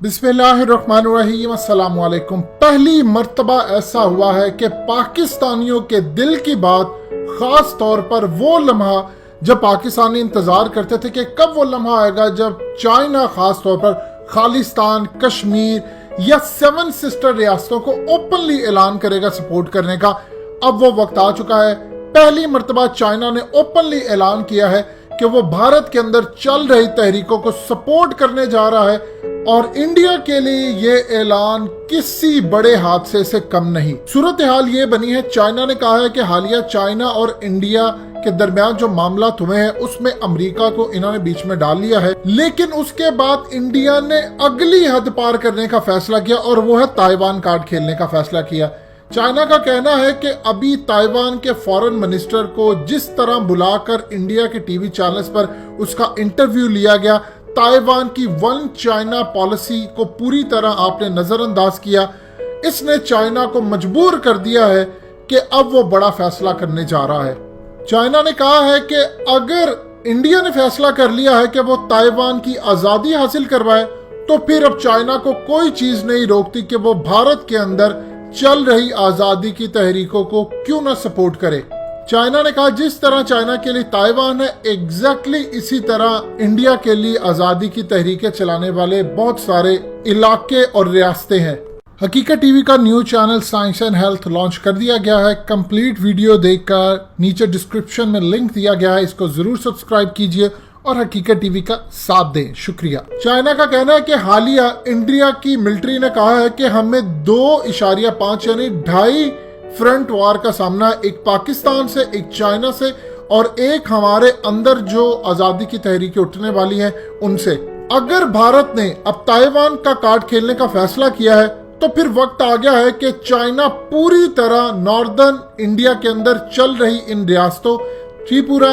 बिस्मिल्लाहिर्रहमानिर्रहीम, अस्सलाम वालेकुम। पहली मर्तबा ऐसा हुआ है कि पाकिस्तानियों के दिल की बात, खास तौर पर वो लम्हा जब पाकिस्तानी इंतजार करते थे कि कब वो लम्हा आएगा जब चाइना खास तौर पर खालिस्तान, कश्मीर या 7 सिस्टर रियासतों को ओपनली ऐलान करेगा सपोर्ट करने का। अब वो वक्त आ चुका है। पहली मर्तबा चाइना ने ओपनली ऐलान किया है कि वो भारत के अंदर चल रही तहरीकों को सपोर्ट करने जा रहा है और इंडिया के लिए ये ऐलान किसी बड़े हादसे से कम नहीं। सूरत हाल ये बनी है, चाइना ने कहा है कि हालिया चाइना और इंडिया के दरमियान जो मामला हुए हैं उसमें अमेरिका को इन्होंने बीच में डाल लिया है, लेकिन उसके बाद इंडिया ने अगली हद पार करने का फैसला किया और वो है ताइवान कार्ड खेलने का फैसला किया। चाइना का कहना है कि अभी ताइवान के फॉरेन मिनिस्टर को जिस तरह बुलाकर इंडिया के टीवी चैनल्स पर उसका इंटरव्यू लिया गया, ताइवान की वन चाइना पॉलिसी को पूरी तरह आपने नजरअंदाज किया। इसने चाइना को मजबूर कर दिया है कि अब वो बड़ा फैसला करने जा रहा है। चाइना ने कहा है कि अगर इंडिया ने फैसला कर लिया है कि वो ताइवान की आजादी हासिल करवाए, तो फिर अब चाइना को कोई चीज नहीं रोकती कि वो भारत के अंदर चल रही आजादी की तहरीकों को क्यों ना सपोर्ट करे। चाइना ने कहा जिस तरह चाइना के लिए ताइवान है, एग्जैक्टली इसी तरह इंडिया के लिए आजादी की तहरीकें चलाने वाले बहुत सारे इलाके और रियासतें हैं। हकीकत टीवी का new channel science and health launch कर दिया गया है। कंप्लीट वीडियो देखकर नीचे डिस्क्रिप्शन में लिंक दिया गया है, इसको जरूर सब्सक्राइब कीजिए और हकीकत टीवी का साथ दें। शुक्रिया। चाइना का कहना है कि हालिया इंडिया की मिलिट्री ने कहा है कि हमें 2.5 यानी 2.5 फ्रंट वार का सामना है, एक पाकिस्तान से, एक चाइना से और एक हमारे अंदर जो आजादी की तहरीकें उठने वाली हैं उनसे। अगर भारत ने अब ताइवान का कार्ड खेलने का फैसला किया है तो फिर वक्त आ गया है कि चाइना पूरी तरह नॉर्दर्न इंडिया के अंदर चल रही इन रियासतों त्रिपुरा,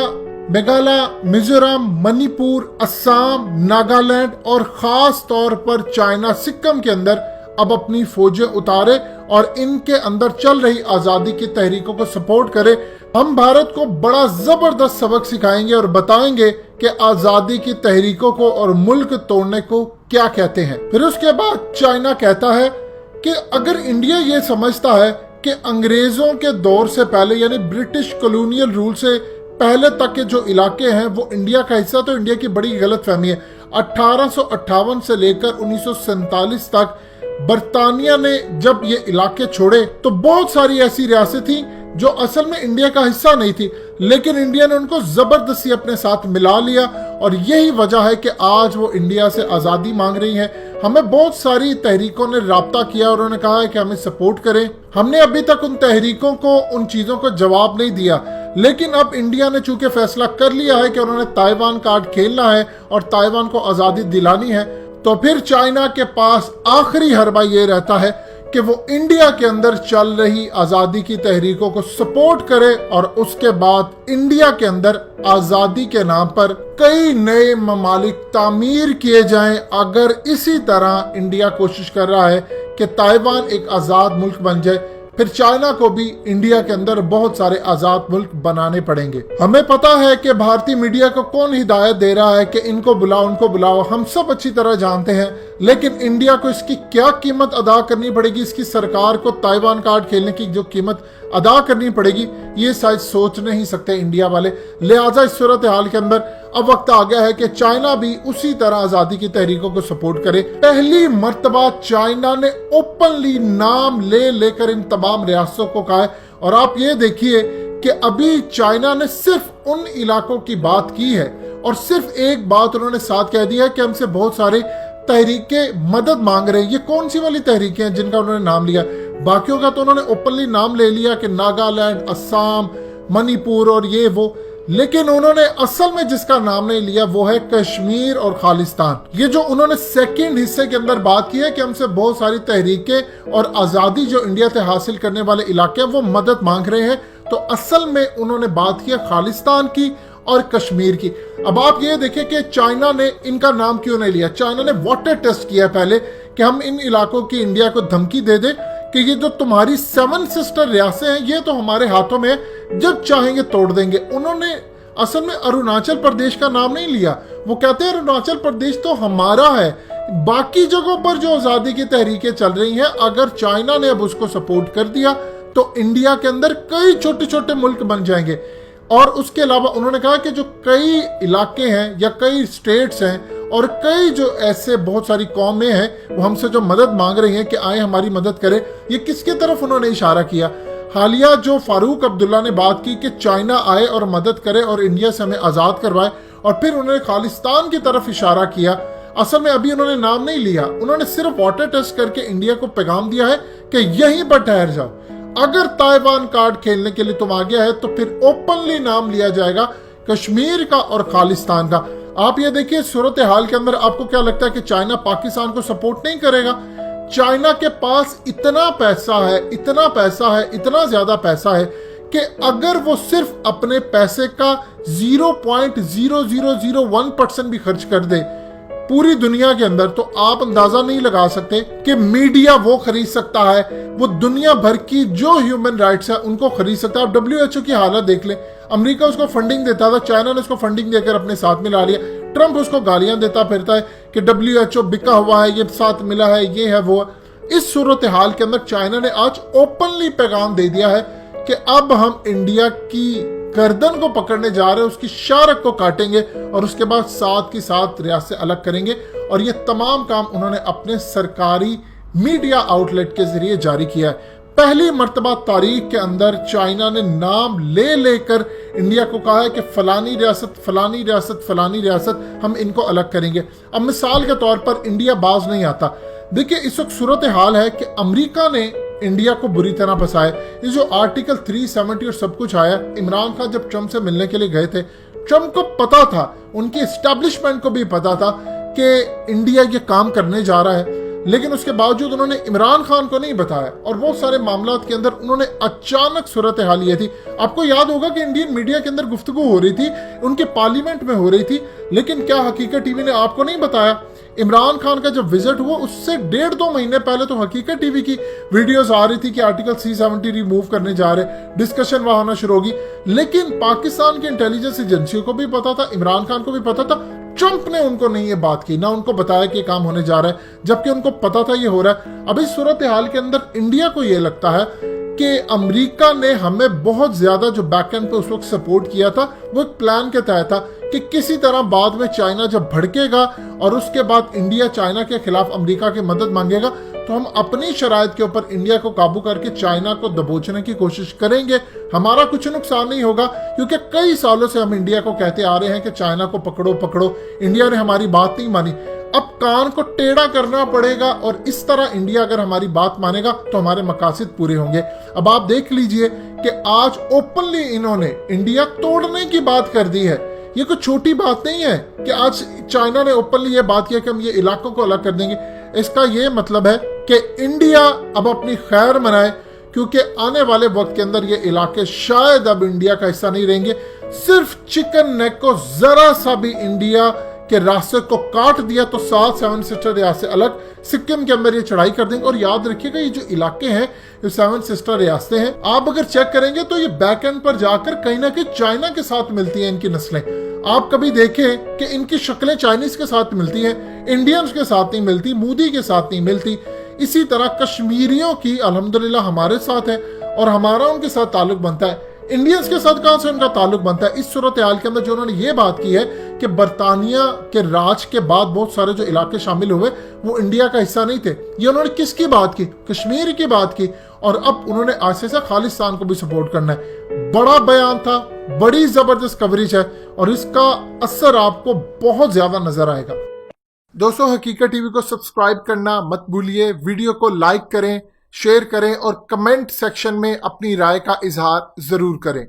मेघालय, मिजोरम, मणिपुर, असम, नागालैंड और खास तौर पर चाइना सिक्किम के अंदर अब अपनी फौजें उतारे और इनके अंदर चल रही आजादी की तहरीकों को सपोर्ट करे। हम भारत को बड़ा जबरदस्त सबक सिखाएंगे और बताएंगे कि आजादी की तहरीकों को और मुल्क तोड़ने को क्या कहते हैं। फिर उसके बाद चाइना कहता है कि अगर इंडिया ये समझता है कि अंग्रेजों के दौर से पहले यानी ब्रिटिश कॉलोनियल रूल से पहले तक के जो इलाके हैं वो इंडिया का हिस्सा, तो इंडिया की बड़ी गलतफहमी है। 1858 से लेकर 1947 तक बरतानिया ने जब ये इलाके छोड़े तो बहुत सारी ऐसी रियासतें थी जो असल में इंडिया का हिस्सा नहीं थी, लेकिन इंडिया ने उनको जबरदस्ती अपने साथ मिला लिया और यही वजह है कि आज वो इंडिया से आज़ादी मांग रही है। हमें बहुत सारी तहरीकों ने राब्ता किया और उन्होंने कहा है कि हमें सपोर्ट करें। हमने अभी तक उन तहरीकों को, उन चीज़ों को जवाब नहीं दिया, लेकिन अब इंडिया ने चूंकि फैसला कर लिया है कि उन्होंने ताइवान कार्ड खेलना है और ताइवान को आज़ादी दिलानी है, तो फिर चाइना के पास आखिरी हरबा ये रहता है कि वो इंडिया के अंदर चल रही आजादी की तहरीकों को सपोर्ट करे और उसके बाद इंडिया के अंदर आजादी के नाम पर कई नए ममालिक तामीर किए जाएं। अगर इसी तरह इंडिया कोशिश कर रहा है कि ताइवान एक आजाद मुल्क बन जाए, फिर चाइना को भी इंडिया के अंदर बहुत सारे आजाद मुल्क बनाने पड़ेंगे। हमें पता है कि भारतीय मीडिया को कौन हिदायत दे रहा है कि इनको बुलाओ, उनको बुलाओ, हम सब अच्छी तरह जानते हैं, लेकिन इंडिया को इसकी क्या कीमत अदा करनी पड़ेगी, इसकी सरकार को ताइवान कार्ड खेलने की जो कीमत अदा करनी पड़ेगी, ये शायद सोच नहीं सकते इंडिया वाले। लिहाजा इस सूरत हाल के अंदर अब वक्त आ गया है कि चाइना भी उसी तरह आजादी की तहरीकों को सपोर्ट करे। पहली मर्तबा चाइना ने ओपनली नाम ले लेकर इन तमाम रियासतों को कहा है और आप ये देखिए कि अभी चाइना ने सिर्फ उन इलाकों की बात की है और सिर्फ एक बात उन्होंने साथ कह दिया है कि हमसे बहुत सारे तहरीके मदद मांग रहे हैं। ये कौन सी वाली तहरीकें हैं जिनका उन्होंने नाम लिया? बाकियों का तो उन्होंने ओपनली नाम ले लिया कि नागालैंड, असम, मणिपुर और ये वो, लेकिन उन्होंने असल में जिसका नाम नहीं लिया वो है कश्मीर और खालिस्तान। ये जो उन्होंने सेकंड हिस्से के अंदर बात की है कि हमसे बहुत सारी तहरीकें और आज़ादी जो इंडिया से हासिल करने वाले इलाके हैं वो मदद मांग रहे हैं, तो असल में उन्होंने बात की है खालिस्तान की और कश्मीर की। अब आप ये देखें कि चाइना ने इनका नाम क्यों नहीं लिया। चाइना ने वाटर टेस्ट किया पहले कि हम इन इलाकों की इंडिया को धमकी दे दें कि ये जो तुम्हारी 7 सिस्टर रियासतें हैं ये तो हमारे हाथों में, जब चाहेंगे तोड़ देंगे। उन्होंने असल में अरुणाचल प्रदेश का नाम नहीं लिया, वो कहते हैं अरुणाचल प्रदेश तो हमारा है, बाकी जगहों पर जो आजादी की तहरीकें चल रही हैं, अगर चाइना ने अब उसको सपोर्ट कर दिया तो इंडिया के अंदर कई छोटे छोटे मुल्क बन जाएंगे। और उसके अलावा उन्होंने कहा कि जो कई इलाके हैं या कई स्टेट्स हैं और कई जो ऐसे बहुत सारी कौमें हैं वो हमसे जो मदद मांग रही हैं कि आए हमारी मदद करें, ये किसके तरफ उन्होंने इशारा किया? हालिया जो फारूक अब्दुल्ला ने बात की कि चाइना आए और मदद करे और इंडिया से हमें आज़ाद करवाए, और फिर उन्होंने खालिस्तान की तरफ इशारा किया। असल में अभी उन्होंने नाम नहीं लिया, उन्होंने सिर्फ वाटर टेस्ट करके इंडिया को पैगाम दिया है कि यहीं पर ठहर जाओ, अगर ताइवान कार्ड खेलने के लिए तुम आ गया है तो फिर ओपनली नाम लिया जाएगा कश्मीर का और खालिस्तान का। आप ये देखिए सूरत हाल के अंदर आपको क्या लगता है कि चाइना पाकिस्तान को सपोर्ट नहीं करेगा? चाइना के पास इतना पैसा है, इतना पैसा है, इतना ज्यादा पैसा है कि अगर वो सिर्फ अपने पैसे का 0.0001% भी खर्च कर दे पूरी दुनिया के अंदर, तो आप अंदाजा नहीं लगा सकते कि मीडिया वो खरीद सकता है, वो दुनिया भर की जो ह्यूमन राइट्स है उनको खरीद सकता है। आप WHO की हालत देख ले, अमेरिका उसको फंडिंग देता था, चाइना ने उसको फंडिंग देकर अपने साथ मिला लिया। ट्रंप उसको गालियां देता फिरता है कि WHO बिका हुआ है, ये साथ मिला है, ये है वो है। इस सूरत हाल के अंदर चाइना ने आज ओपनली पैगाम दे दिया है कि अब हम इंडिया की गर्दन को पकड़ने जा रहे हैं, उसकी शारक को काटेंगे और उसके बाद साथ की साथ रियासत अलग करेंगे। और ये तमाम काम उन्होंने अपने सरकारी मीडिया आउटलेट के जरिए जारी किया है। पहली मर्तबा तारीख के अंदर चाइना ने नाम ले लेकर इंडिया को कहा है कि फलानी रियासत, फलानी रियासत, फलानी रियासत हम इनको अलग करेंगे। अब मिसाल के तौर पर इंडिया बाज नहीं आता। देखिए इस वक्त सूरत हाल है कि अमेरिका ने इंडिया को बुरी तरह फंसाया। ये जो आर्टिकल 370 और सब कुछ आया, इमरान खान जब ट्रंप से मिलने के लिए गए थे, ट्रंप को पता था, उनकी एस्टैब्लिशमेंट को भी पता था कि इंडिया ये काम करने जा रहा है, लेकिन उसके बावजूद उन्होंने इमरान खान को नहीं बताया और वो सारे मामलात के अंदर उन्होंने अचानक सूरत हाल ये थी। आपको याद होगा कि इंडियन मीडिया के अंदर गुफ्तगू हो रही थी, उनके पार्लियामेंट में हो रही थी, लेकिन क्या हकीकत टीवी ने आपको नहीं बताया? इमरान खान का जब विजिट हुआ उससे 1.5-2 महीने पहले तो हकीकत टीवी की वीडियोस आ रही थी कि आर्टिकल 370 रिमूव करने जा रहे, डिस्कशन वहां होना शुरू होगी। लेकिन पाकिस्तान की इंटेलिजेंस एजेंसियों को भी पता था, इमरान खान को भी पता था, ट्रंप ने उनको नहीं ये बात की, ना उनको बताया कि काम होने जा रहा है, जबकि उनको पता था ये हो रहा है। अभी सूरत हाल के अंदर इंडिया को ये लगता है कि अमेरिका ने हमें बहुत ज्यादा जो बैकएंड पे उस वक्त सपोर्ट किया था, वो एक प्लान के तहत था कि किसी तरह बाद में चाइना जब भड़केगा और उसके बाद इंडिया चाइना के खिलाफ अमेरिका की मदद मांगेगा तो हम अपनी शराइत के ऊपर इंडिया को काबू करके चाइना को दबोचने की कोशिश करेंगे। हमारा कुछ नुकसान नहीं होगा, क्योंकि कई सालों से हम इंडिया को कहते आ रहे हैं कि चाइना को पकड़ो पकड़ो, इंडिया ने हमारी बात नहीं मानी। अब कान को टेढ़ा करना पड़ेगा और इस तरह इंडिया अगर हमारी बात मानेगा तो हमारे मकासद पूरे होंगे। अब आप देख लीजिए कि आज ओपनली इन्होंने इंडिया तोड़ने की बात कर दी है। ये कोई छोटी बात नहीं है कि आज चाइना ने ओपनली ये बात किया कि हम ये इलाकों को अलग कर देंगे। इसका ये मतलब है कि इंडिया अब अपनी खैर मनाए, क्योंकि आने वाले वक्त के अंदर ये इलाके शायद अब इंडिया का हिस्सा नहीं रहेंगे। सिर्फ चिकन नेक को जरा सा भी इंडिया के रास्ते को काट दिया तो 7 सिस्टर रियासतें अलग सिक्किम के अंदर ये चढ़ाई कर देंगे। और याद रखिएगा ये जो इलाके हैं, ये 7 सिस्टर रियासतें हैं, आप अगर चेक करेंगे तो ये बैक एंड पर जाकर कहीं ना कहीं चाइना के साथ मिलती हैं इनकी नस्लें। आप कभी देखें कि इनकी शक्लें चाइनीज के साथ मिलती हैं, इंडियंस के साथ नहीं मिलती, मोदी के साथ नहीं मिलती। इसी तरह कश्मीरियों की अल्हम्दुलिल्लाह हमारे साथ है और हमारा उनके साथ ताल्लुक बनता है। इंडियंस के साथ कहां से उनका ताल्लुक बनता है? इस सूरत हाल के अंदर जो उन्होंने ये बात की है कि बरतानिया के राज के बाद बहुत सारे जो इलाके शामिल हुए वो इंडिया का हिस्सा नहीं थे। ये उन्होंने किसकी बात की? कश्मीर की बात की। और अब उन्होंने आगे से खालिस्तान को भी सपोर्ट करना है। बड़ा बयान था, बड़ी जबरदस्त कवरेज है और इसका असर आपको बहुत ज्यादा नजर आएगा। दोस्तों, हकीकत टीवी को सब्सक्राइब करना मत भूलिए, वीडियो को लाइक करें, शेयर करें और कमेंट सेक्शन में अपनी राय का इजहार जरूर करें।